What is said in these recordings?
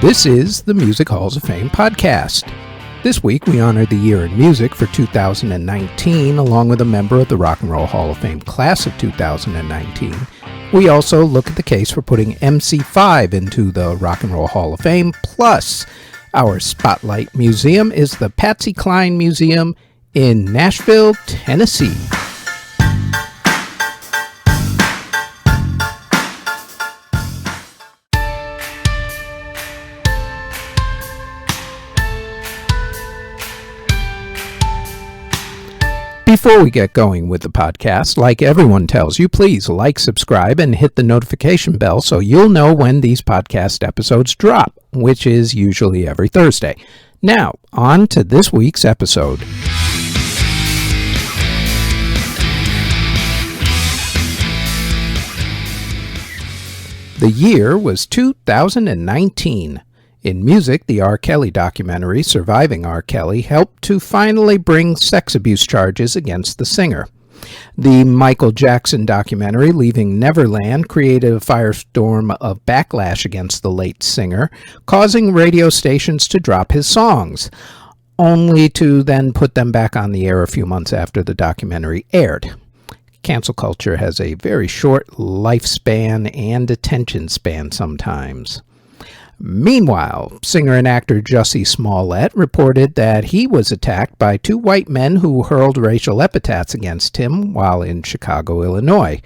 This is the Music Halls of Fame podcast. This week we honor the year in music for 2019 along with a member of the Rock and Roll Hall of Fame class of 2019. We also look at the case for putting MC5 into the Rock and Roll Hall of Fame, plus our Spotlight Museum is the Patsy Cline Museum in Nashville, Tennessee. Before we get going with the podcast, like everyone tells you, please like, subscribe, and hit the notification bell so you'll know when these podcast episodes drop, which is usually every Thursday. Now, on to this week's episode. The year was 2019. In music, the R. Kelly documentary, Surviving R. Kelly, helped to finally bring sex abuse charges against the singer. The Michael Jackson documentary, Leaving Neverland, created a firestorm of backlash against the late singer, causing radio stations to drop his songs, only to then put them back on the air a few months after the documentary aired. Cancel culture has a very short lifespan and attention span sometimes. Meanwhile, singer and actor Jussie Smollett reported that he was attacked by two white men who hurled racial epithets against him while in Chicago, Illinois.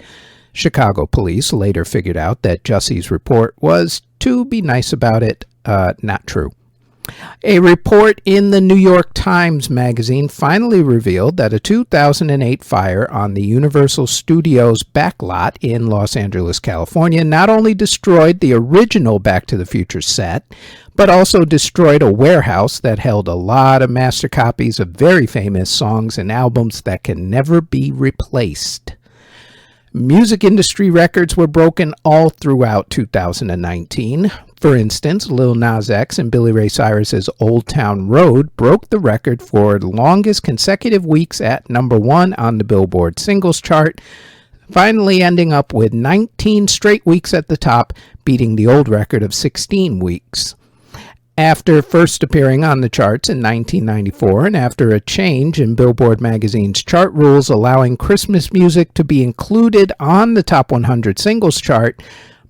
Chicago police later figured out that Jussie's report was, to be nice about it, not true. A report in the New York Times magazine finally revealed that a 2008 fire on the Universal Studios backlot in Los Angeles, California, not only destroyed the original Back to the Future set, but also destroyed a warehouse that held a lot of master copies of very famous songs and albums that can never be replaced. Music industry records were broken all throughout 2019. For instance, Lil Nas X and Billy Ray Cyrus's Old Town Road broke the record for longest consecutive weeks at number one on the Billboard singles chart, finally ending up with 19 straight weeks at the top, beating the old record of 16 weeks. After first appearing on the charts in 1994 and after a change in Billboard magazine's chart rules allowing Christmas music to be included on the Top 100 singles chart,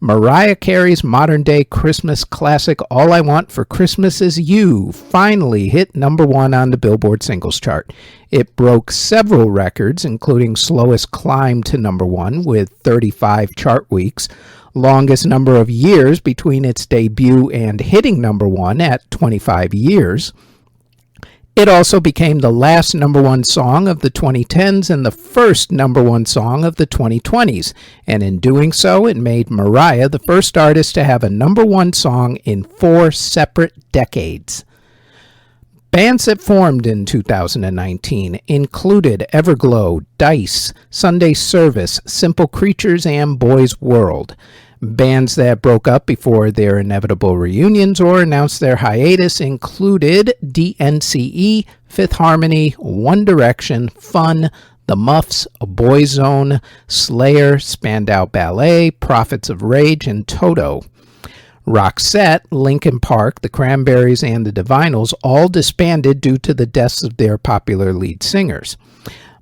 Mariah Carey's modern-day Christmas classic All I Want for Christmas Is You finally hit number one on the Billboard singles chart. It broke several records, including slowest climb to number one with 35 chart weeks, longest number of years between its debut and hitting number one at 25 years. It also became the last number one song of the 2010s and the first number one song of the 2020s, and in doing so, it made Mariah the first artist to have a number one song in 4 separate decades. Bands that formed in 2019 included Everglow, Dice, Sunday Service, Simple Creatures, and Boys World. Bands that broke up before their inevitable reunions or announced their hiatus included DNCE, Fifth Harmony, One Direction, Fun, The Muffs, Boyzone, Slayer, Spandau Ballet, Prophets of Rage, and Toto. Roxette, Linkin Park, The Cranberries, and the Divinyls all disbanded due to the deaths of their popular lead singers.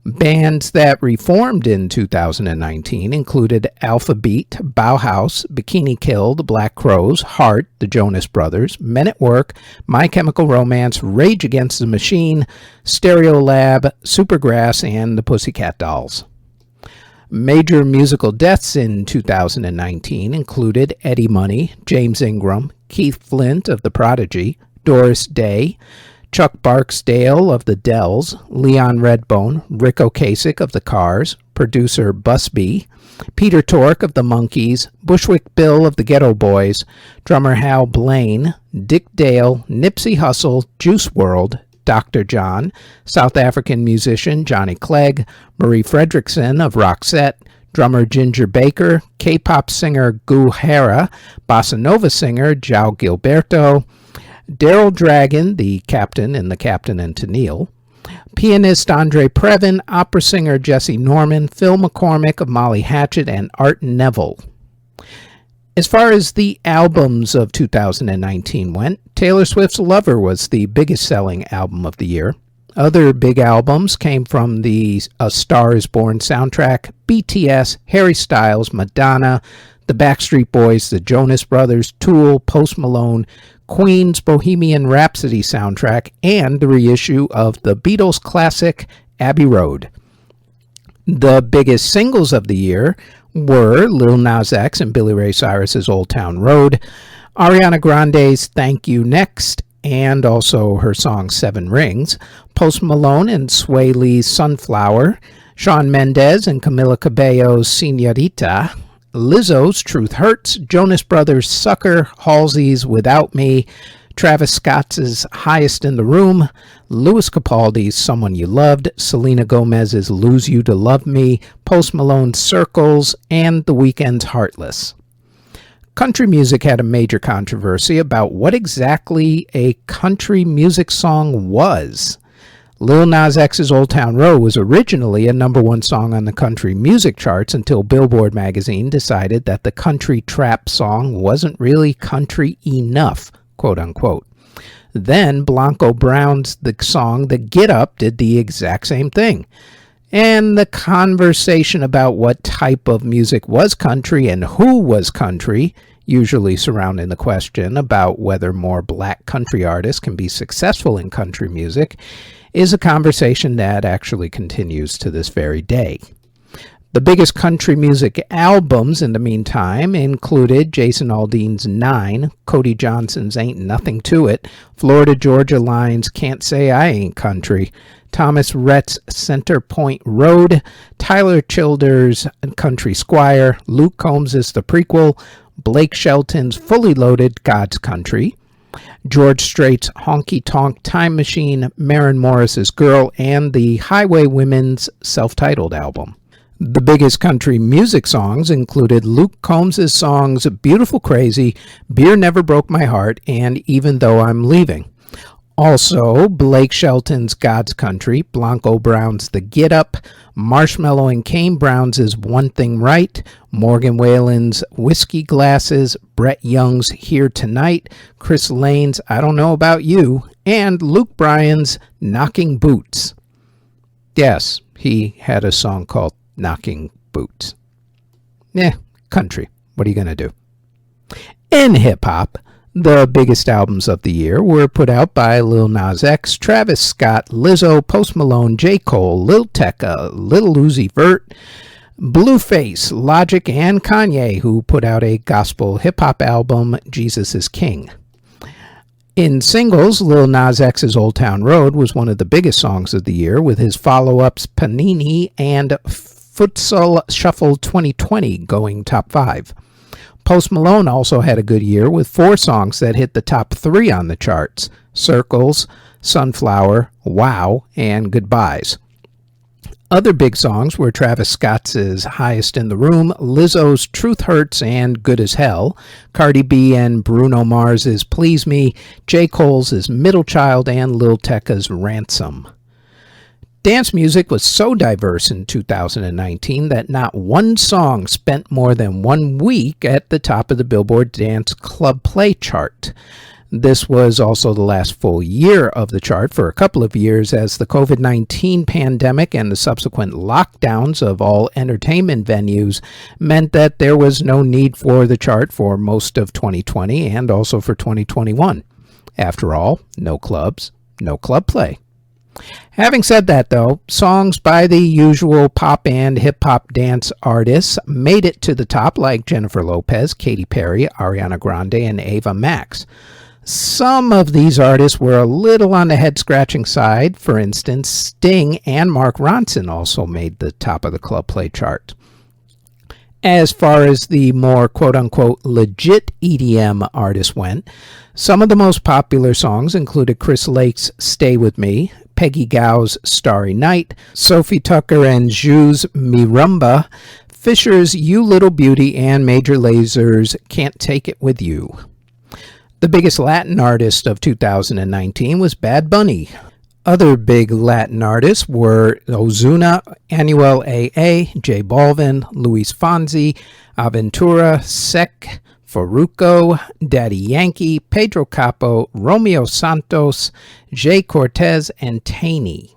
Bands that reformed in 2019 included Alpha Beat, Bauhaus, Bikini Kill, The Black Crowes, Heart, The Jonas Brothers, Men at Work, My Chemical Romance, Rage Against the Machine, Stereolab, Supergrass, and the Pussycat Dolls. Major musical deaths in 2019 included Eddie Money, James Ingram, Keith Flint of The Prodigy, Doris Day, Chuck Barksdale of the Dells, Leon Redbone, Rick Ocasek of the Cars, producer Busby, Peter Tork of the Monkees, Bushwick Bill of the Ghetto Boys, drummer Hal Blaine, Dick Dale, Nipsey Hussle, Juice WRLD, Dr. John, South African musician Johnny Clegg, Marie Fredriksson of Roxette, drummer Ginger Baker, K-pop singer Gu Hara, bossa nova singer João Gilberto, Daryl Dragon, the captain in The Captain and Tennille, pianist Andre Previn, opera singer Jesse Norman, Phil McCormick of Molly Hatchet, and Art Neville. As far as the albums of 2019 went, Taylor Swift's Lover was the biggest selling album of the year. Other big albums came from the A Star Is Born soundtrack, BTS, Harry Styles, Madonna, the Backstreet Boys, the Jonas Brothers, Tool, Post Malone, Queen's Bohemian Rhapsody soundtrack, and the reissue of the Beatles classic Abbey Road. The biggest singles of the year were Lil Nas X and Billy Ray Cyrus's Old Town Road, Ariana Grande's Thank You Next, and also her song Seven Rings, Post Malone and Sway Lee's Sunflower, Shawn Mendes and Camila Cabello's Señorita, Lizzo's Truth Hurts, Jonas Brothers' Sucker, Halsey's Without Me, Travis Scott's Highest in the Room, Louis Capaldi's Someone You Loved, Selena Gomez's Lose You to Love Me, Post Malone's Circles, and The Weeknd's Heartless. Country music had a major controversy about what exactly a country music song was. Lil Nas X's Old Town Road was originally a #1 song on the country music charts until Billboard magazine decided that the country trap song wasn't really country enough, quote unquote. Then Blanco Brown's the song The Get Up did the exact same thing. And the conversation about what type of music was country and who was country, usually surrounding the question about whether more black country artists can be successful in country music, is a conversation that actually continues to this very day. The biggest country music albums in the meantime included Jason Aldean's 9, Cody Johnson's Ain't Nothing to It, Florida Georgia Line's Can't Say I Ain't Country, Thomas Rhett's Center Point Road, Tyler Childers' Country Squire, Luke Combs' The Prequel, Blake Shelton's Fully Loaded God's Country, George Strait's Honky Tonk Time Machine, Maren Morris's Girl, and the Highway Women's self-titled album. The biggest country music songs included Luke Combs' songs Beautiful Crazy, Beer Never Broke My Heart, and Even Though I'm Leaving. Also, Blake Shelton's God's Country, Blanco Brown's The Get Up, Marshmello and Kane Brown's One Thing Right, Morgan Wallen's Whiskey Glasses, Brett Young's Here Tonight, Chris Lane's I Don't Know About You, and Luke Bryan's Knocking Boots. Yes, he had a song called Knocking Boots. Country. What are you going to do? In hip-hop, the biggest albums of the year were put out by Lil Nas X, Travis Scott, Lizzo, Post Malone, J. Cole, Lil Tecca, Lil Uzi Vert, Blueface, Logic, and Kanye, who put out a gospel hip-hop album, Jesus is King. In singles, Lil Nas X's Old Town Road was one of the biggest songs of the year, with his follow-ups Panini and Futsal Shuffle 2020 going top 5. Post Malone also had a good year with 4 songs that hit the top 3 on the charts: Circles, Sunflower, Wow, and Goodbyes. Other big songs were Travis Scott's Highest in the Room, Lizzo's Truth Hurts and Good as Hell, Cardi B and Bruno Mars's Please Me, J. Cole's Middle Child, and Lil Tecca's Ransom. Dance music was so diverse in 2019 that not one song spent more than 1 week at the top of the Billboard Dance Club Play chart. This was also the last full year of the chart for a couple of years, as the COVID-19 pandemic and the subsequent lockdowns of all entertainment venues meant that there was no need for the chart for most of 2020 and also for 2021. After all, no clubs, no club play. Having said that, though, songs by the usual pop and hip-hop dance artists made it to the top, like Jennifer Lopez, Katy Perry, Ariana Grande, and Ava Max. Some of these artists were a little on the head-scratching side. For instance, Sting and Mark Ronson also made the top of the club play chart. As far as the more quote-unquote legit EDM artists went, some of the most popular songs included Chris Lake's Stay With Me, Peggy Gou's Starry Night, Sophie Tucker and Juice Mirumba, Fisher's You Little Beauty, and Major Laser's Can't Take It With You. The biggest Latin artist of 2019 was Bad Bunny. Other big Latin artists were Ozuna, Anuel AA, J Balvin, Luis Fonsi, Aventura, Sek, Farruko, Daddy Yankee, Pedro Capo, Romeo Santos, Jay Cortez, and Taney.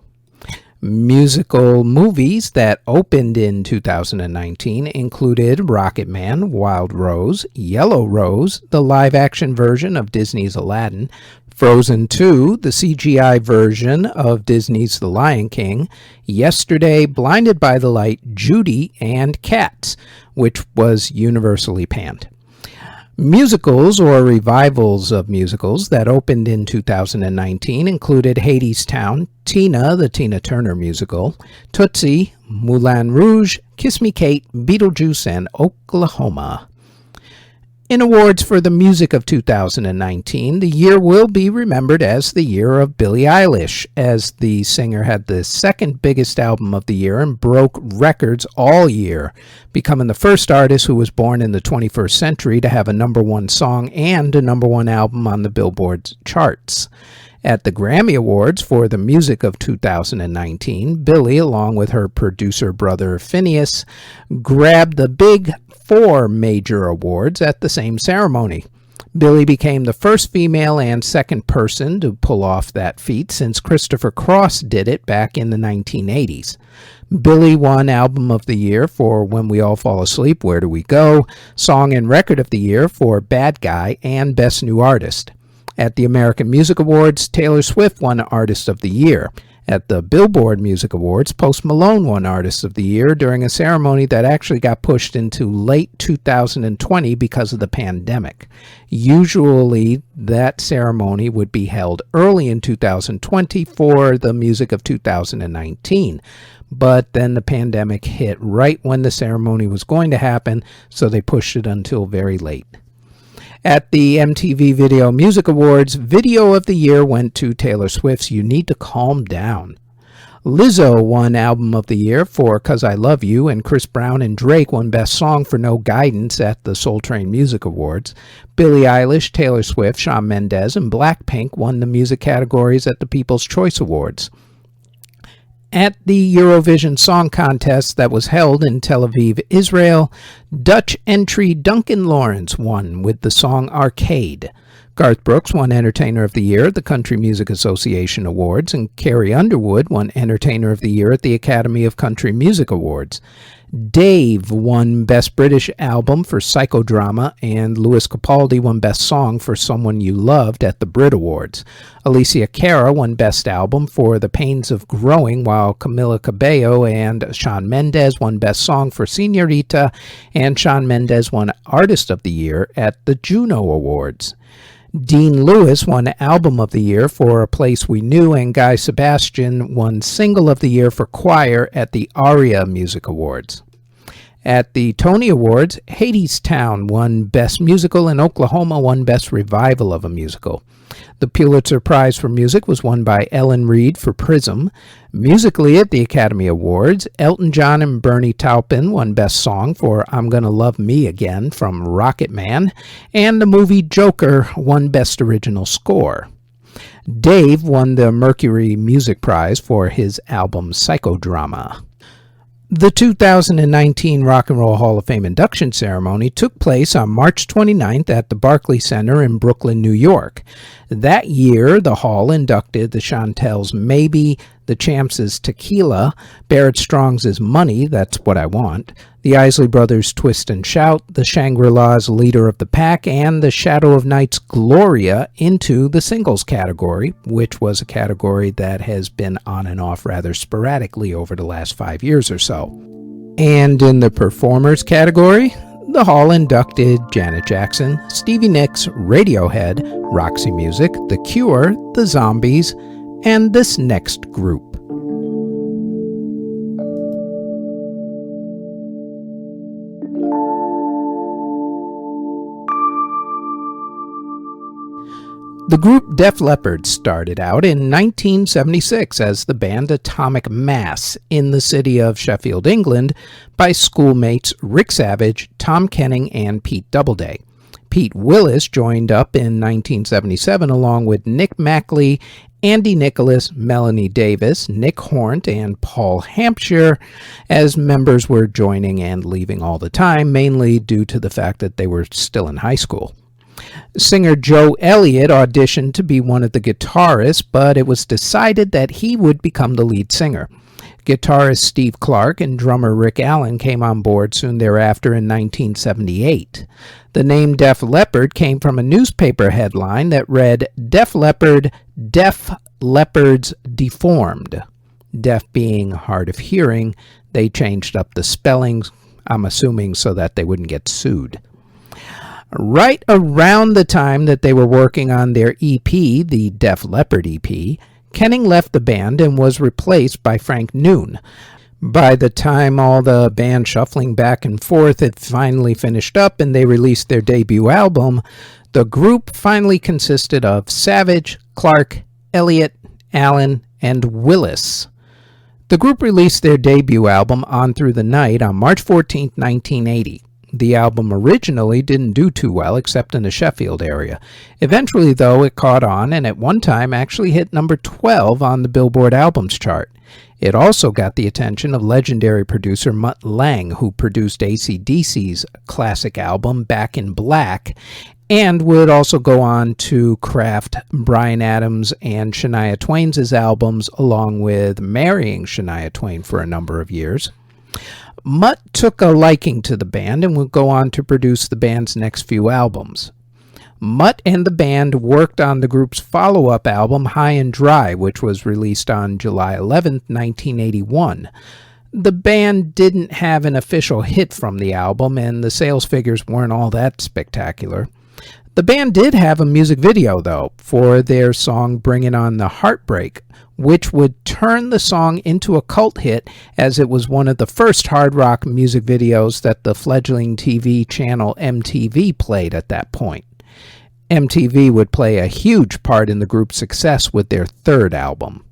Musical movies that opened in 2019 included Rocket Man, Wild Rose, Yellow Rose, the live-action version of Disney's Aladdin, Frozen 2, the CGI version of Disney's The Lion King, Yesterday, Blinded by the Light, Judy, and Cats, which was universally panned. Musicals or revivals of musicals that opened in 2019 included Hadestown, Tina, the Tina Turner musical, Tootsie, Moulin Rouge, Kiss Me Kate, Beetlejuice, and Oklahoma. In awards for the music of 2019, the year will be remembered as the year of Billie Eilish, as the singer had the second biggest album of the year and broke records all year, becoming the first artist who was born in the 21st century to have a #1 song and a #1 album on the Billboard charts. At the Grammy Awards for the music of 2019, Billie, along with her producer brother Phineas, grabbed the big 4 major awards at the same ceremony. Billie became the first female and second person to pull off that feat since Christopher Cross did it back in the 1980s. Billie won Album of the Year for When We All Fall Asleep, Where Do We Go?, Song and Record of the Year for Bad Guy, and Best New Artist. At the American Music Awards, Taylor Swift won Artist of the Year. At the Billboard Music Awards, Post Malone won Artist of the Year during a ceremony that actually got pushed into late 2020 because of the pandemic. Usually, that ceremony would be held early in 2020 for the music of 2019. But then the pandemic hit right when the ceremony was going to happen, so they pushed it until very late. At the MTV Video Music Awards, Video of the Year went to Taylor Swift's You Need to Calm Down. Lizzo won Album of the Year for 'Cause I Love You, and Chris Brown and Drake won Best Song for No Guidance at the Soul Train Music Awards. Billie Eilish, Taylor Swift, Shawn Mendes, and Blackpink won the music categories at the People's Choice Awards. At the Eurovision Song Contest that was held in Tel Aviv, Israel, Dutch entry Duncan Lawrence won with the song Arcade. Garth Brooks won Entertainer of the Year at the Country Music Association Awards, and Carrie Underwood won Entertainer of the Year at the Academy of Country Music Awards. Dave won Best British Album for Psychodrama, and Lewis Capaldi won Best Song for Someone You Loved at the Brit Awards. Alicia Cara won Best Album for The Pains of Growing, while Camila Cabello and Shawn Mendes won Best Song for Señorita, and Shawn Mendes won Artist of the Year at the Juno Awards. Dean Lewis won Album of the Year for A Place We Knew, and Guy Sebastian won Single of the Year for Choir at the ARIA Music Awards. At the Tony Awards, Hadestown won Best Musical, and Oklahoma won Best Revival of a Musical. The Pulitzer Prize for Music was won by Ellen Reed for Prism. Musically at the Academy Awards, Elton John and Bernie Taupin won Best Song for I'm Gonna Love Me Again from Rocket Man, and the movie Joker won Best Original Score. Dave won the Mercury Music Prize for his album Psychodrama. The 2019 Rock and Roll Hall of Fame induction ceremony took place on March 29th at the Barclays Center in Brooklyn, New York. That year, the hall inducted the Chantel's Maybe, the Champs' Tequila, Barrett Strong's Money, That's What I Want, the Isley Brothers' Twist and Shout, the Shangri-La's Leader of the Pack, and the Shadow of Night's Gloria into the singles category, which was a category that has been on and off rather sporadically over the last 5 years or so. And in the performers category, the hall inducted Janet Jackson, Stevie Nicks, Radiohead, Roxy Music, The Cure, The Zombies, and this next group. The group Def Leppard started out in 1976 as the band Atomic Mass in the city of Sheffield, England, by schoolmates Rick Savage, Tom Kenning, and Pete Doubleday. Pete Willis joined up in 1977 along with Nick Mackley Andy Nicholas, Melanie Davis, Nick Hornt, and Paul Hampshire, as members were joining and leaving all the time, mainly due to the fact that they were still in high school. Singer Joe Elliott auditioned to be one of the guitarists, but it was decided that he would become the lead singer. Guitarist Steve Clark and drummer Rick Allen came on board soon thereafter in 1978. The name Def Leppard came from a newspaper headline that read, Def Leppard, Deaf Leopards Deformed. Deaf being hard of hearing, they changed up the spellings, I'm assuming so that they wouldn't get sued. Right around the time that they were working on their EP, the Def Leppard EP, Kenning left the band and was replaced by Frank Noon. By the time all the band shuffling back and forth had finally finished up and they released their debut album, the group finally consisted of Savage, Clark, Elliott, Allen, and Willis. The group released their debut album, On Through the Night, on March 14, 1980. The album originally didn't do too well except in the Sheffield area. Eventually, though, it caught on and at one time actually hit number 12 on the Billboard Albums chart. It also got the attention of legendary producer Mutt Lange, who produced AC/DC's classic album Back in Black, and would also go on to craft Bryan Adams and Shania Twain's albums, along with marrying Shania Twain for a number of years. Mutt took a liking to the band and would go on to produce the band's next few albums. Mutt and the band worked on the group's follow-up album, High and Dry, which was released on July 11, 1981. The band didn't have an official hit from the album, and the sales figures weren't all that spectacular. The band did have a music video, though, for their song Bringin' On the Heartbreak, which would turn the song into a cult hit, as it was one of the first hard rock music videos that the fledgling TV channel MTV played at that point. MTV would play a huge part in the group's success with their third album.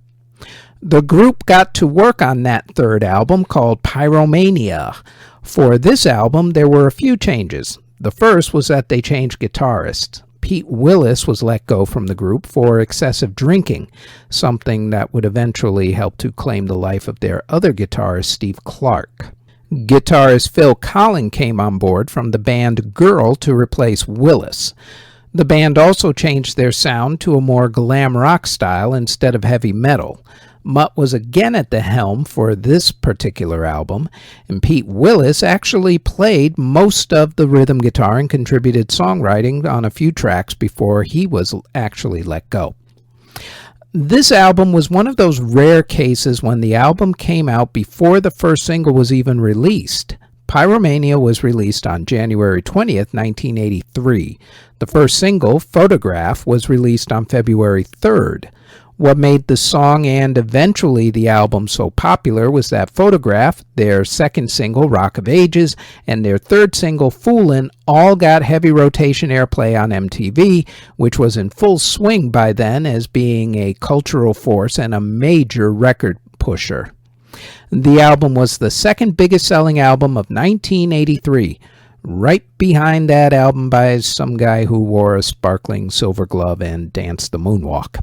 The group got to work on that third album, called Pyromania. For this album, there were a few changes. The first was that they changed guitarists. Pete Willis was let go from the group for excessive drinking, something that would eventually help to claim the life of their other guitarist, Steve Clark. Guitarist Phil Collen came on board from the band Girl to replace Willis. The band also changed their sound to a more glam rock style instead of heavy metal. Mutt was again at the helm for this particular album, and Pete Willis actually played most of the rhythm guitar and contributed songwriting on a few tracks before he was actually let go. This album was one of those rare cases when the album came out before the first single was even released. Pyromania was released on January 20th, 1983. The first single, Photograph, was released on February 3rd. What made the song and eventually the album so popular was that Photograph, their second single, Rock of Ages, and their third single, Foolin', all got heavy rotation airplay on MTV, which was in full swing by then as being a cultural force and a major record pusher. The album was the second biggest selling album of 1983, right behind that album by some guy who wore a sparkling silver glove and danced the moonwalk.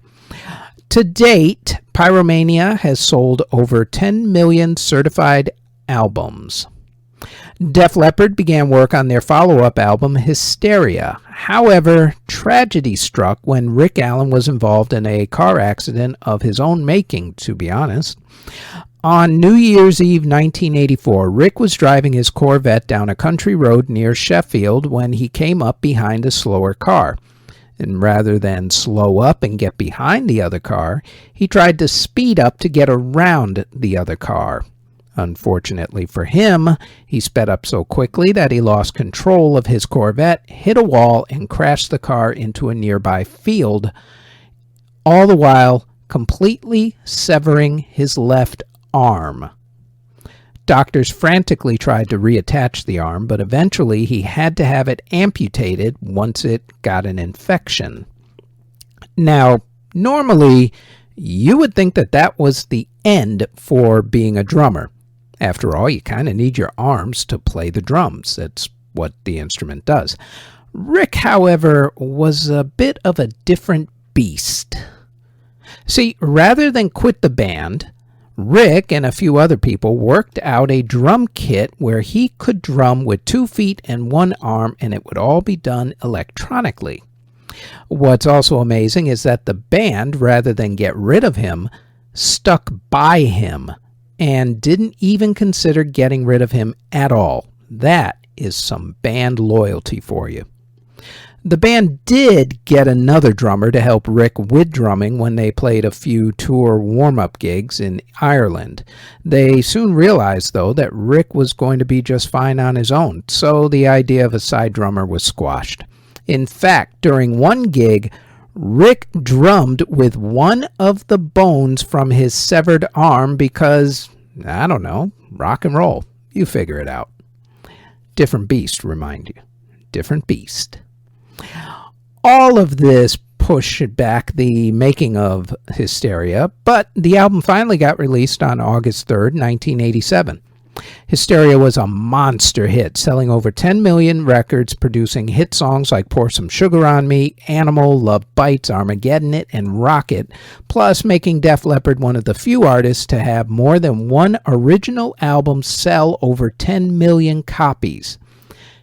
To date, Pyromania has sold over 10 million certified albums. Def Leppard began work on their follow-up album, Hysteria. However, tragedy struck when Rick Allen was involved in a car accident of his own making, to be honest. On New Year's Eve 1984, Rick was driving his Corvette down a country road near Sheffield when he came up behind a slower car. And rather than slow up and get behind the other car, he tried to speed up to get around the other car. Unfortunately for him, he sped up so quickly that he lost control of his Corvette, hit a wall, and crashed the car into a nearby field, all the while completely severing his left arm. Doctors frantically tried to reattach the arm, but eventually he had to have it amputated once it got an infection. Now, normally, you would think that that was the end for being a drummer. After all, you kind of need your arms to play the drums. That's what the instrument does. Rick, however, was a bit of a different beast. See, rather than quit the band, Rick and a few other people worked out a drum kit where he could drum with 2 feet and 1 arm, and it would all be done electronically. What's also amazing is that the band, rather than get rid of him, stuck by him and didn't even consider getting rid of him at all. That is some band loyalty for you. The band did get another drummer to help Rick with drumming when they played a few tour warm-up gigs in Ireland. They soon realized, though, that Rick was going to be just fine on his own, so the idea of a side drummer was squashed. In fact, during one gig, Rick drummed with one of the bones from his severed arm because, I don't know, rock and roll. You figure it out. Different beast, remind you. Different beast. All of this pushed back the making of Hysteria, but the album finally got released on August 3rd, 1987. Hysteria was a monster hit, selling over 10 million records, producing hit songs like Pour Some Sugar on Me, Animal, Love Bites, Armageddon It, and Rocket, plus making Def Leppard one of the few artists to have more than one original album sell over 10 million copies.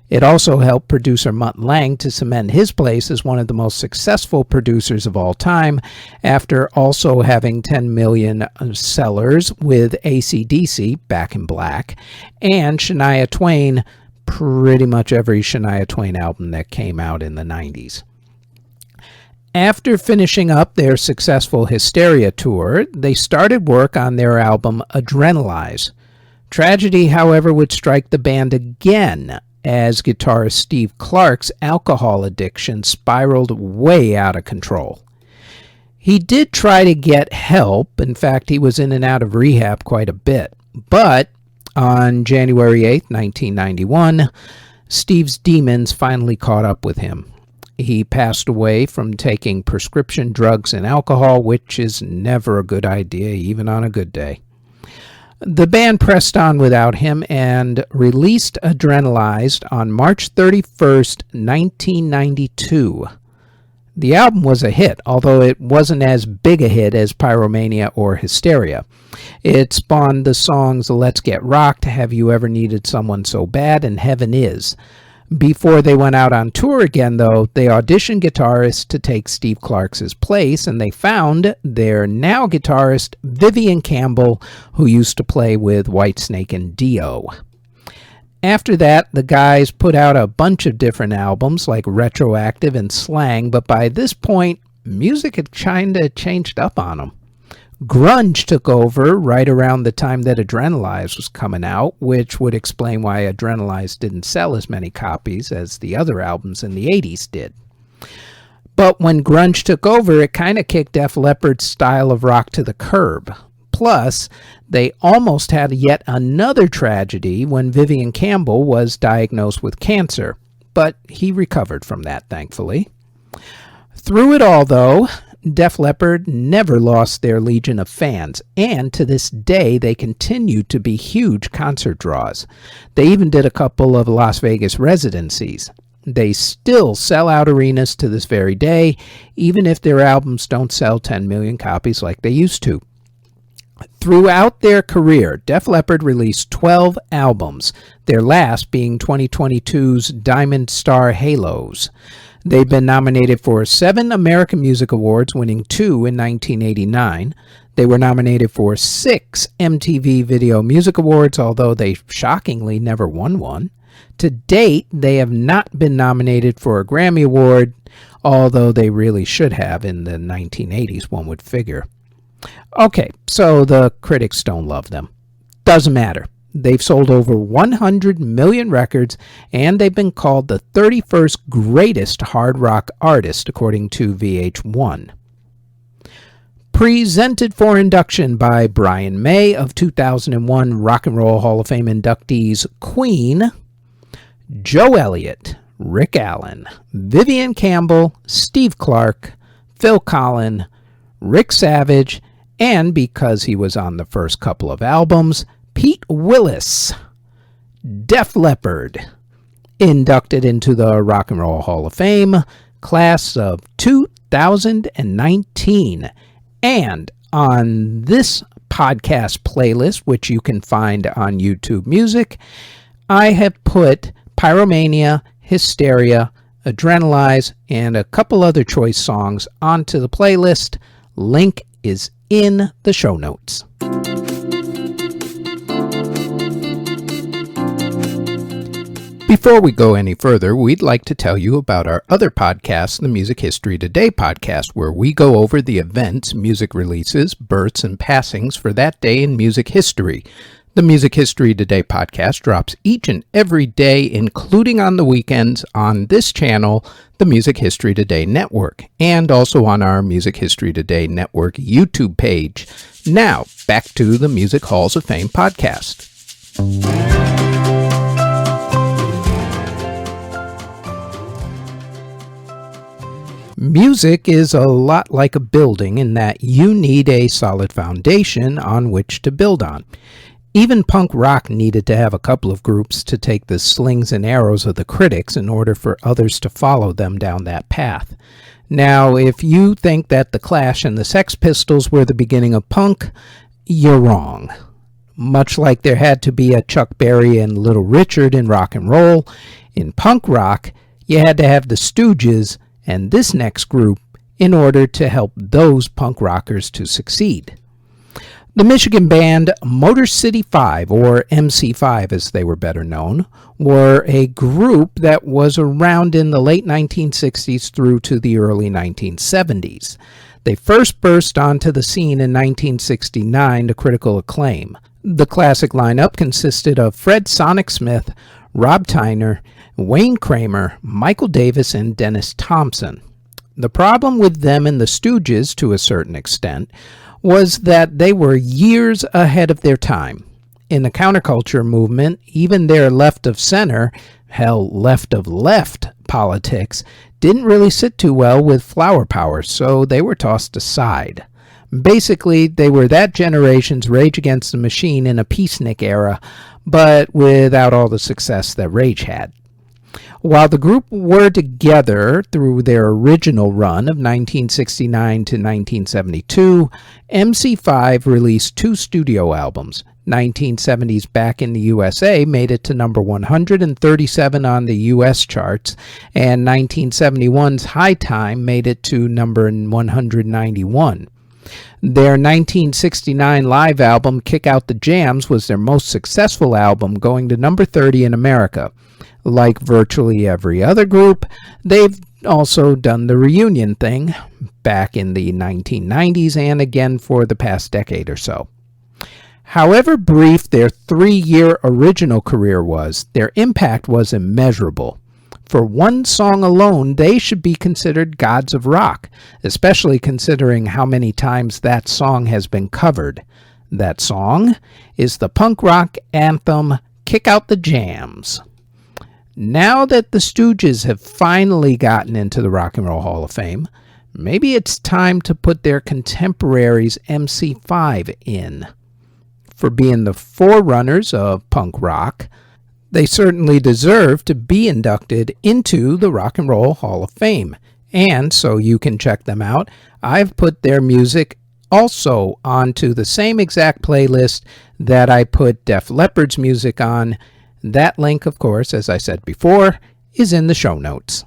It also helped producer Mutt Lange to cement his place as one of the most successful producers of all time, after also having 10 million sellers with AC/DC, Back in Black, and Shania Twain, pretty much every Shania Twain album that came out in the 90s. After finishing up their successful Hysteria tour, they started work on their album Adrenalize. Tragedy, however, would strike the band again, as guitarist Steve Clark's alcohol addiction spiraled way out of control. He did try to get help. In fact, he was in and out of rehab quite a bit. But on January 8, 1991, Steve's demons finally caught up with him. He passed away from taking prescription drugs and alcohol, which is never a good idea, even on a good day. The band pressed on without him and released Adrenalized on March 31st, 1992. The album was a hit, although it wasn't as big a hit as Pyromania or Hysteria. It spawned the songs Let's Get Rocked, Have You Ever Needed Someone So Bad, and Heaven Is. Before they went out on tour again, though, they auditioned guitarists to take Steve Clark's place, and they found their now guitarist Vivian Campbell, who used to play with Whitesnake and Dio. After that, the guys put out a bunch of different albums like Retroactive and Slang, but by this point, music had kind of changed up on them. Grunge took over right around the time that Adrenalize was coming out, which would explain why Adrenalize didn't sell as many copies as the other albums in the 80s did. But when grunge took over, it kind of kicked Def Leppard's style of rock to the curb. Plus, they almost had yet another tragedy when Vivian Campbell was diagnosed with cancer, but he recovered from that, thankfully. Through it all, though, Def Leppard never lost their legion of fans, and to this day they continue to be huge concert draws. They even did a couple of Las Vegas residencies. They still sell out arenas to this very day, even if their albums don't sell 10 million copies like they used to. Throughout their career, Def Leppard released 12 albums, their last being 2022's Diamond Star Halos. They've been nominated for 7 American Music Awards, winning 2 in 1989. They were nominated for 6 MTV Video Music Awards, although they shockingly never won one. To date, they have not been nominated for a Grammy Award, although they really should have in the 1980s, one would figure. Okay, so the critics don't love them. Doesn't matter. They've sold over 100 million records, and they've been called the 31st greatest hard rock artist, according to VH1. Presented for induction by Brian May of 2001 Rock and Roll Hall of Fame inductees Queen, Joe Elliott, Rick Allen, Vivian Campbell, Steve Clark, Phil Collen, Rick Savage, and because he was on the first couple of albums, Pete Willis. Def Leppard, inducted into the Rock and Roll Hall of Fame, class of 2019. And on this podcast playlist, which you can find on YouTube Music, I have put Pyromania, Hysteria, Adrenalize, and a couple other choice songs onto the playlist. Link is in the show notes. Before we go any further, we'd like to tell you about our other podcast, the Music History Today podcast, where we go over the events, music releases, births, and passings for that day in music history. The Music History Today podcast drops each and every day, including on the weekends, on this channel, the Music History Today Network, and also on our Music History Today Network YouTube page. Now, back to the Music Halls of Fame podcast. Music is a lot like a building in that you need a solid foundation on which to build on. Even punk rock needed to have a couple of groups to take the slings and arrows of the critics in order for others to follow them down that path. Now, if you think that the Clash and the Sex Pistols were the beginning of punk, you're wrong. Much like there had to be a Chuck Berry and Little Richard in rock and roll, in punk rock, you had to have the Stooges and this next group in order to help those punk rockers to succeed. The Michigan band Motor City 5, or MC5 as they were better known, were a group that was around in the late 1960s through to the early 1970s. They first burst onto the scene in 1969 to critical acclaim. The classic lineup consisted of Fred Sonic Smith, Rob Tyner, Wayne Kramer, Michael Davis, and Dennis Thompson. The problem with them and the Stooges, to a certain extent, was that they were years ahead of their time. In the counterculture movement, even their left of center, hell, left of left politics, didn't really sit too well with flower power, so they were tossed aside. Basically, they were that generation's Rage Against the Machine in a peacenik era, but without all the success that Rage had. While the group were together through their original run of 1969 to 1972, MC5 released 2 studio albums. 1970's Back in the USA made it to number 137 on the US charts, and 1971's High Time made it to number 191. Their 1969 live album, Kick Out the Jams, was their most successful album, going to number 30 in America. Like virtually every other group, they've also done the reunion thing back in the 1990s and again for the past decade or so. However brief their 3-year original career was, their impact was immeasurable. For one song alone, they should be considered gods of rock, especially considering how many times that song has been covered. That song is the punk rock anthem, Kick Out the Jams. Now that the Stooges have finally gotten into the Rock and Roll Hall of Fame, maybe it's time to put their contemporaries MC5 in. For being the forerunners of punk rock, they certainly deserve to be inducted into the Rock and Roll Hall of Fame. And so you can check them out. I've put their music also onto the same exact playlist that I put Def Leppard's music on. That link, of course, as I said before, is in the show notes.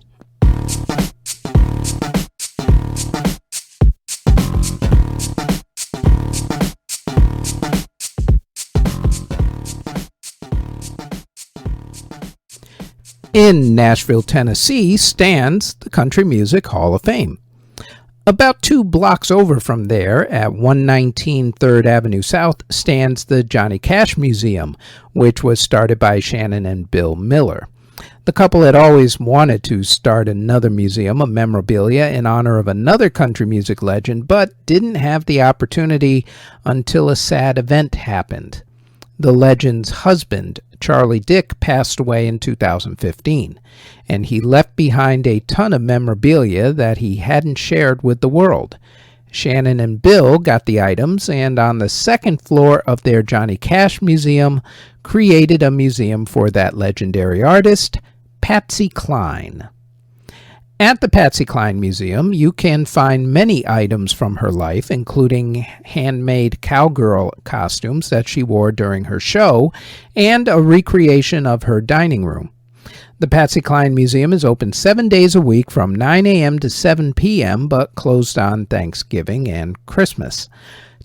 In Nashville, Tennessee, stands the Country Music Hall of Fame. About 2 blocks over from there, at 119 3rd Avenue South, stands the Johnny Cash Museum, which was started by Shannon and Bill Miller. The couple had always wanted to start another museum of memorabilia in honor of another country music legend, but didn't have the opportunity until a sad event happened. The legend's husband, Charlie Dick, passed away in 2015, and he left behind a ton of memorabilia that he hadn't shared with the world. Shannon and Bill got the items, and on the second floor of their Johnny Cash Museum, created a museum for that legendary artist, Patsy Cline. At the Patsy Cline Museum, you can find many items from her life, including handmade cowgirl costumes that she wore during her show and a recreation of her dining room. The Patsy Cline Museum is open 7 days a week from 9 a.m. to 7 p.m., but closed on Thanksgiving and Christmas.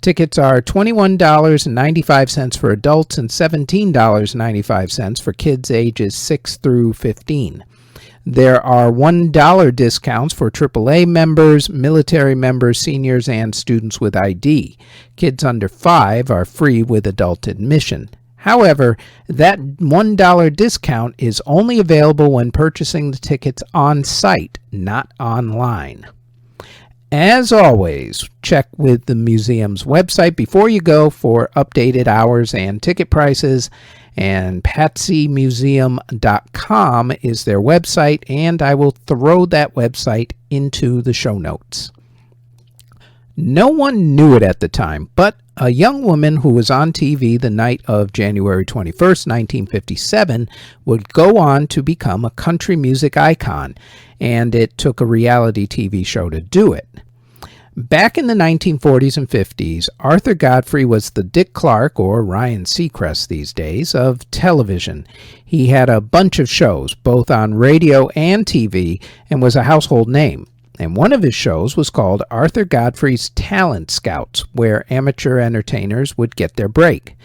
Tickets are $21.95 for adults and $17.95 for kids ages 6 through 15. There are $1 discounts for AAA members, military members, seniors, and students with ID. Kids under 5 are free with adult admission. However, that $1 discount is only available when purchasing the tickets on site, not online. As always, check with the museum's website before you go for updated hours and ticket prices, and patsymuseum.com is their website, and I will throw that website into the show notes. No one knew it at the time, but a young woman who was on TV the night of January 21st, 1957, would go on to become a country music icon, and it took a reality TV show to do it. Back in the 1940s and 50s, Arthur Godfrey was the Dick Clark, or Ryan Seacrest these days, of television. He had a bunch of shows, both on radio and TV, and was a household name. And one of his shows was called Arthur Godfrey's Talent Scouts, where amateur entertainers would get their break.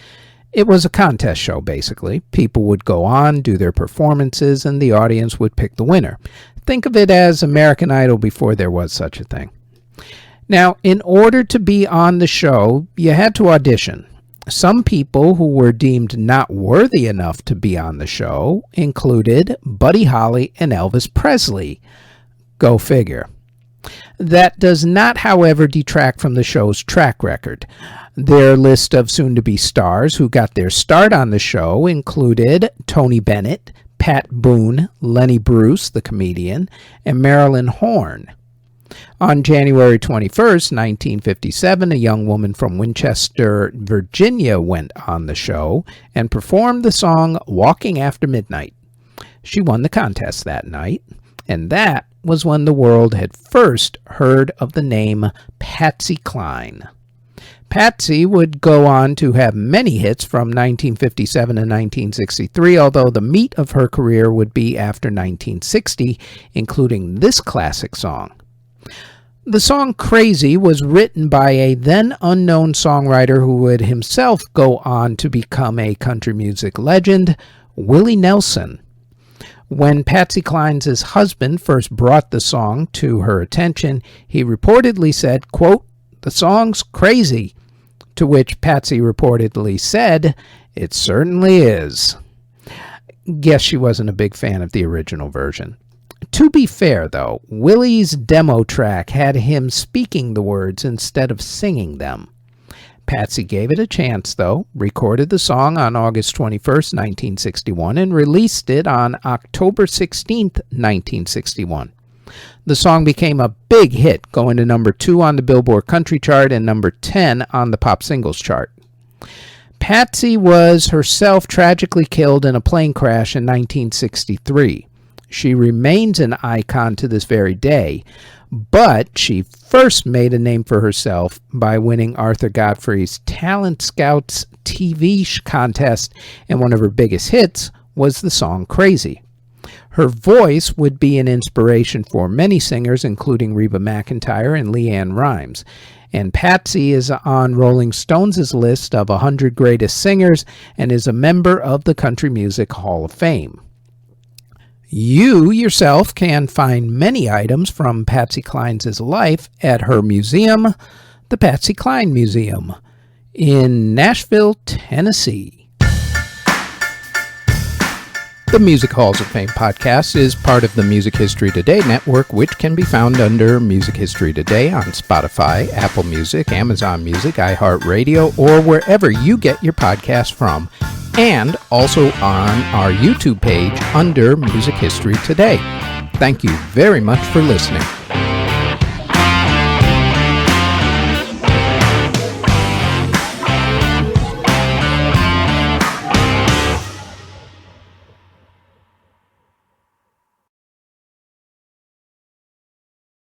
It was a contest show, basically. People would go on, do their performances, and the audience would pick the winner. Think of it as American Idol before there was such a thing. Now, in order to be on the show, you had to audition. Some people who were deemed not worthy enough to be on the show included Buddy Holly and Elvis Presley. Go figure. That does not, however, detract from the show's track record. Their list of soon-to-be stars who got their start on the show included Tony Bennett, Pat Boone, Lenny Bruce, the comedian, and Marilyn Horne. On January 21st, 1957, a young woman from Winchester, Virginia went on the show and performed the song Walking After Midnight. She won the contest that night, and that was when the world had first heard of the name Patsy Cline. Patsy would go on to have many hits from 1957 to 1963, although the meat of her career would be after 1960, including this classic song. The song Crazy was written by a then unknown songwriter who would himself go on to become a country music legend, Willie Nelson. When Patsy Cline's husband first brought the song to her attention, he reportedly said, quote, "The song's crazy," to which Patsy reportedly said, "It certainly is." Guess she wasn't a big fan of the original version. To be fair, though, Willie's demo track had him speaking the words instead of singing them. Patsy gave it a chance, though, recorded the song on August 21st, 1961, and released it on October 16th, 1961. The song became a big hit, going to number 2 on the Billboard Country Chart and number 10 on the Pop Singles Chart. Patsy was herself tragically killed in a plane crash in 1963. She remains an icon to this very day, but she first made a name for herself by winning Arthur Godfrey's Talent Scouts TV contest, and one of her biggest hits was the song Crazy. Her voice would be an inspiration for many singers, including Reba McEntire and LeAnn Rimes. And Patsy is on Rolling Stone's list of 100 greatest singers and is a member of the Country Music Hall of Fame. You yourself can find many items from Patsy Cline's life at her museum, the Patsy Cline Museum, in Nashville, Tennessee. The Music Halls of Fame podcast is part of the Music History Today network, which can be found under Music History Today on Spotify, Apple Music, Amazon Music, iHeartRadio, or wherever you get your podcasts from, and also on our YouTube page under Music History Today. Thank you very much for listening.